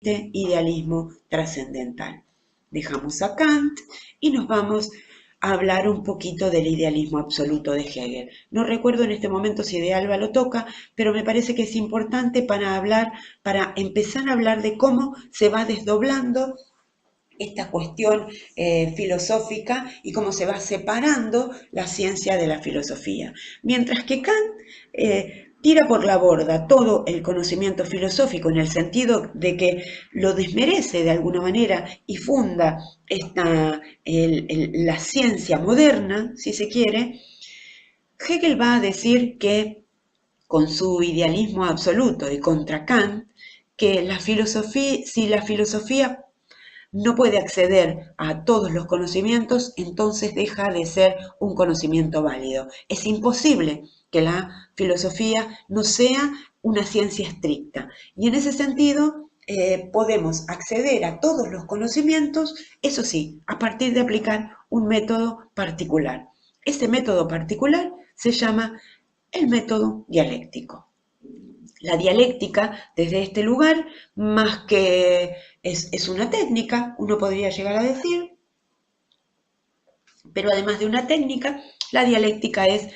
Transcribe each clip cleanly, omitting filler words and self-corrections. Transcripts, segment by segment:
idealismo trascendental. Dejamos a Kant y nos vamos a hablar un poquito del idealismo absoluto de Hegel. No recuerdo en este momento si de Alba lo toca, pero me parece que es importante para empezar a hablar de cómo se va desdoblando esta cuestión filosófica y cómo se va separando la ciencia de la filosofía. Mientras que Kant tira por la borda todo el conocimiento filosófico en el sentido de que lo desmerece de alguna manera y funda la ciencia moderna, si se quiere. Hegel va a decir que con su idealismo absoluto y contra Kant, que si la filosofía no puede acceder a todos los conocimientos, entonces deja de ser un conocimiento válido. Es imposible que la filosofía no sea una ciencia estricta. Y en ese sentido, podemos acceder a todos los conocimientos, eso sí, a partir de aplicar un método particular. Ese método particular se llama el método dialéctico. La dialéctica, desde este lugar, más que es una técnica, uno podría llegar a decir, pero además de una técnica, la dialéctica es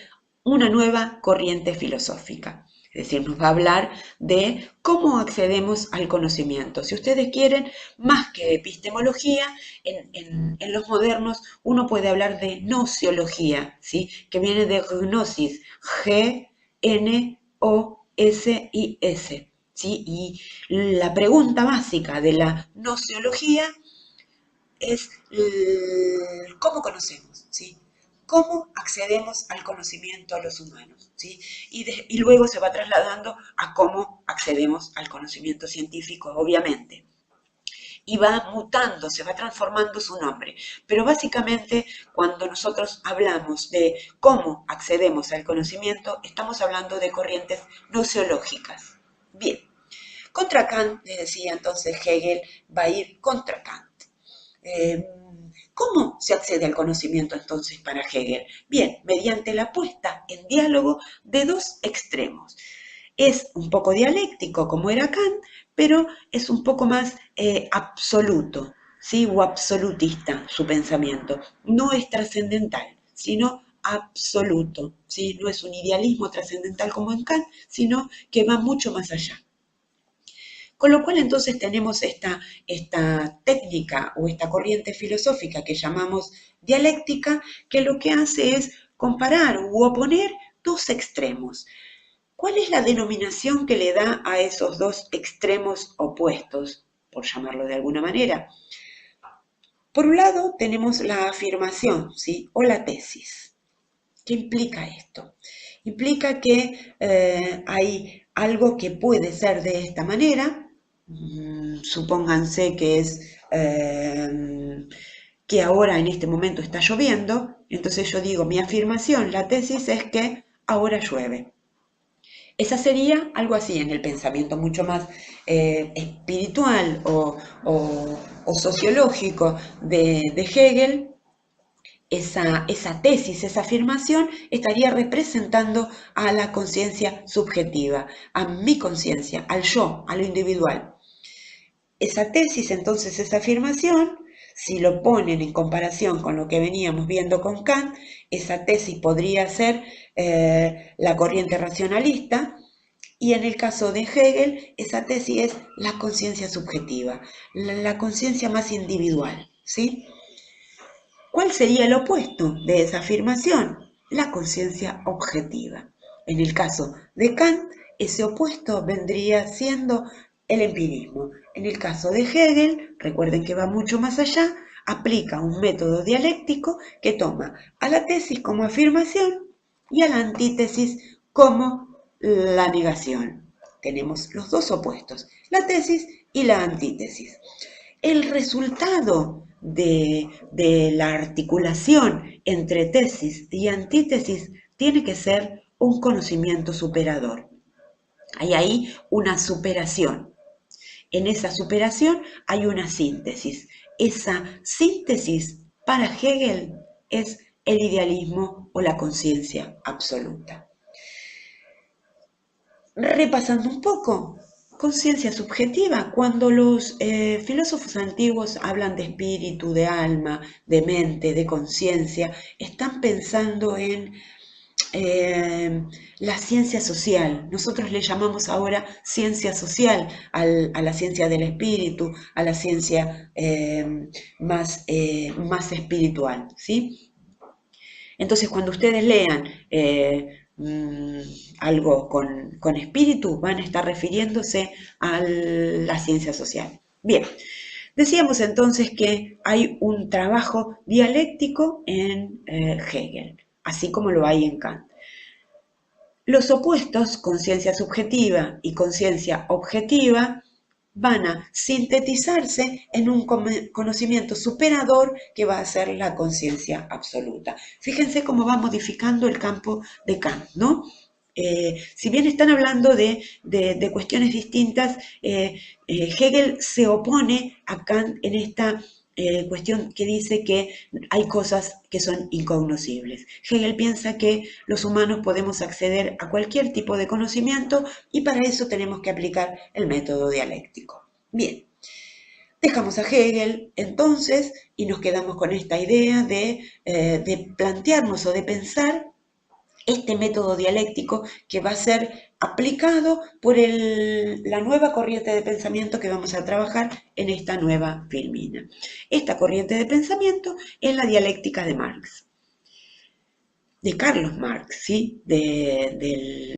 una nueva corriente filosófica. Es decir, nos va a hablar de cómo accedemos al conocimiento. Si ustedes quieren, más que epistemología, en los modernos uno puede hablar de nociología, ¿sí? Que viene de gnosis, G-N-O-S-I-S. ¿Sí? Y la pregunta básica de la nociología es cómo conocemos, ¿sí? Cómo accedemos al conocimiento a los humanos, ¿sí? Y luego se va trasladando a cómo accedemos al conocimiento científico, obviamente. Y va mutando, se va transformando su nombre. Pero básicamente, cuando nosotros hablamos de cómo accedemos al conocimiento, estamos hablando de corrientes nociológicas. Bien, contra Kant, les decía entonces Hegel, va a ir contra Kant. Eh, ¿Cómo se accede al conocimiento entonces para Hegel? Bien, mediante la puesta en diálogo de dos extremos. Es un poco dialéctico como era Kant, pero es un poco más absoluto, ¿sí? O absolutista su pensamiento. No es trascendental, sino absoluto, ¿sí? No es un idealismo trascendental como en Kant, sino que va mucho más allá. Con lo cual entonces tenemos esta técnica o esta corriente filosófica que llamamos dialéctica, que lo que hace es comparar u oponer dos extremos. ¿Cuál es la denominación que le da a esos dos extremos opuestos, por llamarlo de alguna manera? Por un lado tenemos la afirmación, ¿sí? O la tesis. ¿Qué implica esto? Implica que hay algo que puede ser de esta manera, supónganse que es que ahora en este momento está lloviendo, entonces yo digo, mi afirmación, la tesis es que ahora llueve. Esa sería algo así en el pensamiento mucho más espiritual o sociológico de Hegel. Esa tesis, esa afirmación, estaría representando a la conciencia subjetiva, a mi conciencia, al yo, a lo individual. Esa tesis, entonces, esa afirmación, si lo ponen en comparación con lo que veníamos viendo con Kant, esa tesis podría ser la corriente racionalista, y en el caso de Hegel, esa tesis es la conciencia subjetiva, la conciencia más individual, ¿sí? ¿Cuál sería el opuesto de esa afirmación? La conciencia objetiva. En el caso de Kant, ese opuesto vendría siendo el empirismo. En el caso de Hegel, recuerden que va mucho más allá, aplica un método dialéctico que toma a la tesis como afirmación y a la antítesis como la negación. Tenemos los dos opuestos, la tesis y la antítesis. El resultado de la articulación entre tesis y antítesis tiene que ser un conocimiento superador. Hay ahí una superación. En esa superación hay una síntesis. Esa síntesis para Hegel es el idealismo o la conciencia absoluta. Repasando un poco, conciencia subjetiva, cuando los filósofos antiguos hablan de espíritu, de alma, de mente, de conciencia, están pensando en la ciencia social. Nosotros le llamamos ahora ciencia social a la ciencia del espíritu, a la ciencia más espiritual, ¿sí? Entonces, cuando ustedes lean algo con espíritu, van a estar refiriéndose a la ciencia social. Bien, decíamos entonces que hay un trabajo dialéctico en Hegel, así como lo hay en Kant. Los opuestos, conciencia subjetiva y conciencia objetiva, van a sintetizarse en un conocimiento superador que va a ser la conciencia absoluta. Fíjense cómo va modificando el campo de Kant, ¿no? Si bien están hablando de cuestiones distintas, Hegel se opone a Kant en esta cuestión que dice que hay cosas que son incognoscibles. Hegel piensa que los humanos podemos acceder a cualquier tipo de conocimiento y para eso tenemos que aplicar el método dialéctico. Bien, dejamos a Hegel entonces y nos quedamos con esta idea de plantearnos o de pensar este método dialéctico que va a ser aplicado por la nueva corriente de pensamiento que vamos a trabajar en esta nueva filmina. Esta corriente de pensamiento es la dialéctica de Marx, de Carlos Marx, ¿sí? del